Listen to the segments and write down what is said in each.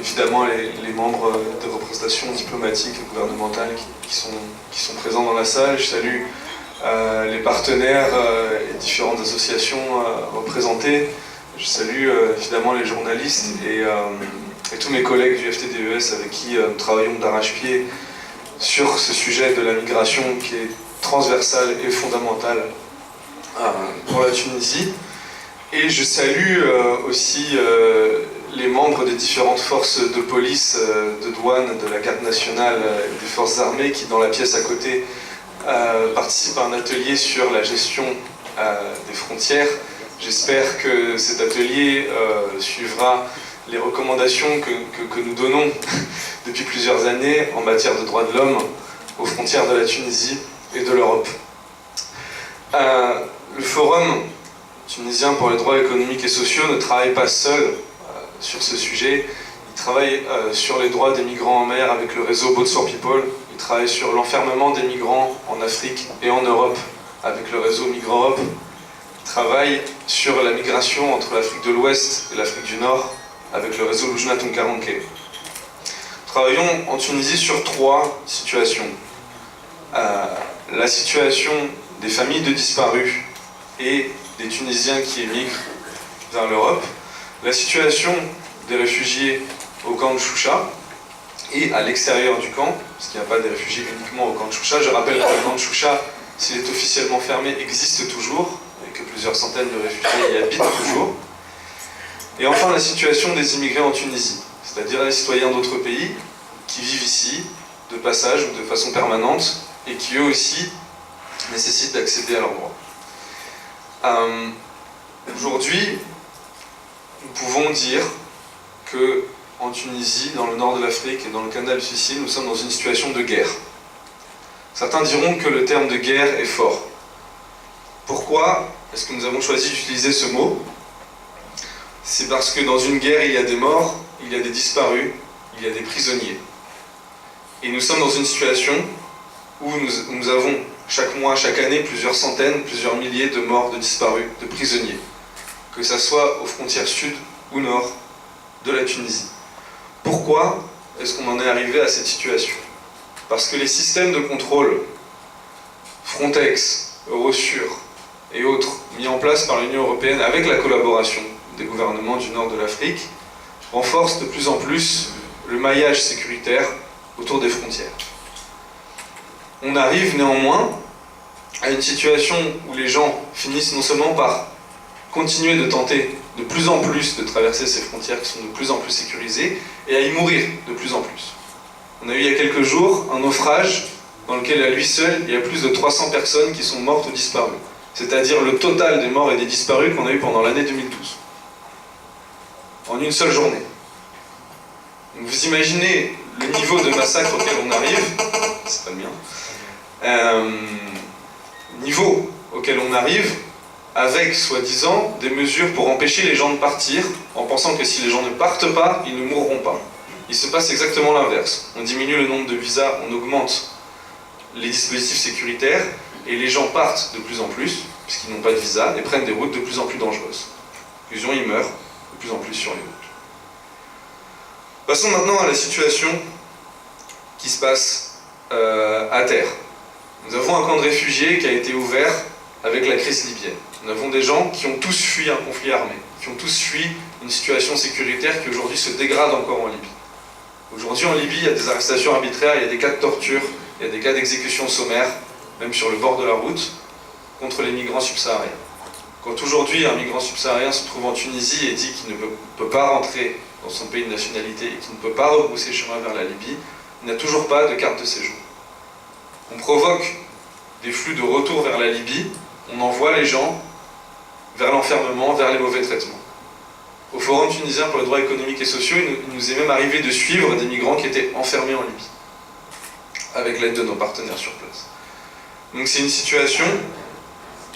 évidemment les membres des représentations diplomatiques et gouvernementales qui sont présents dans la salle. Je salue les partenaires et différentes associations représentées. Je salue évidemment les journalistes et tous mes collègues du FTDES avec qui nous travaillons d'arrache-pied sur ce sujet de la migration qui est transversal et fondamental pour la Tunisie. Et je salue aussi les membres des différentes forces de police, de douane, de la garde nationale et des forces armées qui, dans la pièce à côté, participent à un atelier sur la gestion des frontières. J'espère que cet atelier suivra les recommandations que nous donnons depuis plusieurs années en matière de droits de l'homme aux frontières de la Tunisie et de l'Europe. Le Forum tunisien pour les droits économiques et sociaux ne travaille pas seul sur ce sujet. Il travaille sur les droits des migrants en mer avec le réseau Boats for People. Il travaille sur l'enfermement des migrants en Afrique et en Europe avec le réseau Migr'Europe. Il travaille sur la migration entre l'Afrique de l'Ouest et l'Afrique du Nord avec le réseau Lujna Tonkaranke. Nous travaillons en Tunisie sur 3 situations. La situation des familles de disparus et des Tunisiens qui émigrent vers l'Europe, la situation des réfugiés au camp de Choucha et à l'extérieur du camp, parce qu'il n'y a pas de réfugiés uniquement au camp de Choucha. Je rappelle que le camp de Choucha, s'il est officiellement fermé, existe toujours, et que plusieurs centaines de réfugiés y habitent toujours. Et enfin, la situation des immigrés en Tunisie, c'est-à-dire les citoyens d'autres pays qui vivent ici, de passage ou de façon permanente, et qui eux aussi nécessitent d'accéder à leurs droits. Aujourd'hui, nous pouvons dire que en Tunisie, dans le nord de l'Afrique et dans le canal de Sicile, nous sommes dans une situation de guerre. Certains diront que le terme de guerre est fort. Pourquoi est-ce que nous avons choisi d'utiliser ce mot? C'est parce que dans une guerre, il y a des morts, il y a des disparus, il y a des prisonniers. Et nous sommes dans une situation où nous avons chaque mois, chaque année, plusieurs centaines, plusieurs milliers de morts, de disparus, de prisonniers. Que ça soit aux frontières sud ou nord de la Tunisie. Pourquoi est-ce qu'on en est arrivé à cette situation? Parce que les systèmes de contrôle, Frontex, Eurosur et autres, mis en place par l'Union européenne avec la collaboration des gouvernements du nord de l'Afrique, renforcent de plus en plus le maillage sécuritaire autour des frontières. On arrive néanmoins à une situation où les gens finissent non seulement par continuer de tenter de plus en plus de traverser ces frontières qui sont de plus en plus sécurisées et à y mourir de plus en plus. On a eu il y a quelques jours un naufrage dans lequel à lui seul il y a plus de 300 personnes qui sont mortes ou disparues. C'est-à-dire le total des morts et des disparus qu'on a eu pendant l'année 2012. En une seule journée. Donc vous imaginez le niveau de massacre auquel on arrive, c'est pas le mien, niveau auquel on arrive avec, soi-disant, des mesures pour empêcher les gens de partir, en pensant que si les gens ne partent pas, ils ne mourront pas. Il se passe exactement l'inverse. On diminue le nombre de visas, on augmente les dispositifs sécuritaires, et les gens partent de plus en plus, puisqu'ils n'ont pas de visa, et prennent des routes de plus en plus dangereuses. Conclusion, ils meurent de plus en plus sur les routes. Passons maintenant à la situation qui se passe à terre. Nous avons un camp de réfugiés qui a été ouvert avec la crise libyenne. Nous avons des gens qui ont tous fui un conflit armé, qui ont tous fui une situation sécuritaire qui aujourd'hui se dégrade encore en Libye. Aujourd'hui en Libye, il y a des arrestations arbitraires, il y a des cas de torture, il y a des cas d'exécution sommaire, même sur le bord de la route, contre les migrants subsahariens. Quand aujourd'hui un migrant subsaharien se trouve en Tunisie et dit qu'il ne peut pas rentrer dans son pays de nationalité et qu'il ne peut pas rebrousser chemin vers la Libye, il n'a toujours pas de carte de séjour. On provoque des flux de retour vers la Libye, on envoie les gens vers l'enfermement, vers les mauvais traitements. Au Forum tunisien pour les droits économiques et sociaux, il nous est même arrivé de suivre des migrants qui étaient enfermés en Libye, avec l'aide de nos partenaires sur place. Donc c'est une situation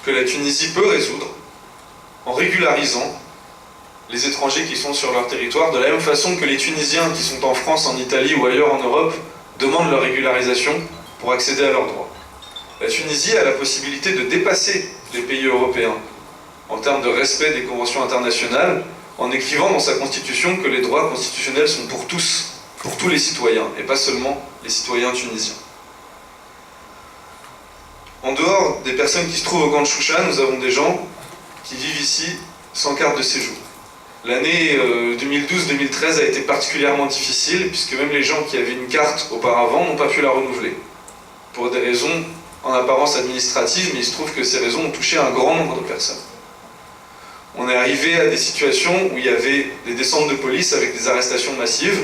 que la Tunisie peut résoudre en régularisant les étrangers qui sont sur leur territoire, de la même façon que les Tunisiens qui sont en France, en Italie ou ailleurs en Europe demandent leur régularisation pour accéder à leurs droits. La Tunisie a la possibilité de dépasser les pays européens en termes de respect des conventions internationales en écrivant dans sa constitution que les droits constitutionnels sont pour tous les citoyens, et pas seulement les citoyens tunisiens. En dehors des personnes qui se trouvent au camp de Choucha, nous avons des gens qui vivent ici sans carte de séjour. L'année 2012-2013 a été particulièrement difficile, puisque même les gens qui avaient une carte auparavant n'ont pas pu la renouveler, pour des raisons en apparence administratives, mais il se trouve que ces raisons ont touché un grand nombre de personnes. On est arrivé à des situations où il y avait des descentes de police avec des arrestations massives,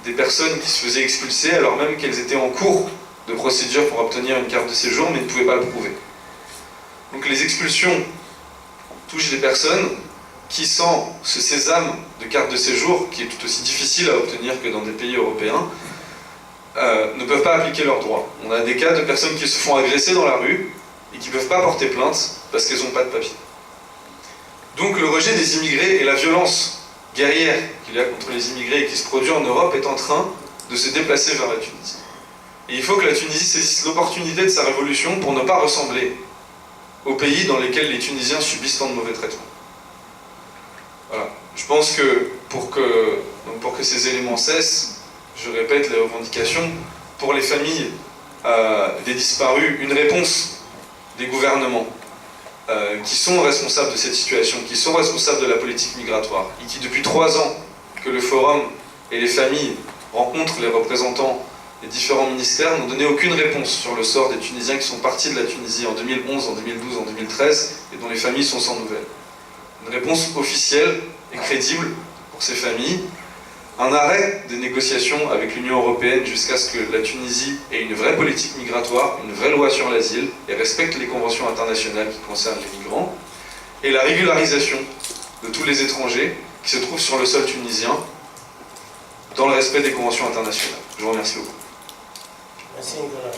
des personnes qui se faisaient expulser alors même qu'elles étaient en cours de procédure pour obtenir une carte de séjour mais ne pouvaient pas le prouver. Donc les expulsions touchent des personnes qui, sans ce sésame de carte de séjour, qui est tout aussi difficile à obtenir que dans des pays européens, ne peuvent pas appliquer leurs droits. On a des cas de personnes qui se font agresser dans la rue et qui ne peuvent pas porter plainte parce qu'elles n'ont pas de papier. Donc le rejet des immigrés et la violence guerrière qu'il y a contre les immigrés et qui se produit en Europe est en train de se déplacer vers la Tunisie. Et il faut que la Tunisie saisisse l'opportunité de sa révolution pour ne pas ressembler aux pays dans lesquels les Tunisiens subissent tant de mauvais traitements. Voilà. Je pense que pour que ces éléments cessent, je répète les revendications, pour les familles des disparus, une réponse des gouvernements qui sont responsables de cette situation, qui sont responsables de la politique migratoire, et qui depuis 3 ans que le Forum et les familles rencontrent les représentants des différents ministères, n'ont donné aucune réponse sur le sort des Tunisiens qui sont partis de la Tunisie en 2011, en 2012, en 2013, et dont les familles sont sans nouvelles. Une réponse officielle et crédible pour ces familles, un arrêt des négociations avec l'Union européenne jusqu'à ce que la Tunisie ait une vraie politique migratoire, une vraie loi sur l'asile, et respecte les conventions internationales qui concernent les migrants, et la régularisation de tous les étrangers qui se trouvent sur le sol tunisien dans le respect des conventions internationales. Je vous remercie beaucoup. Merci Nicolas.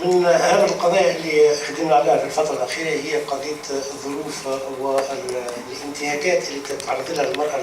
من أهم القضايا اللي خدمنا عليها في الفترة الأخيرة هي قضية الظروف والانتهاكات اللي تتعرض لها المرأة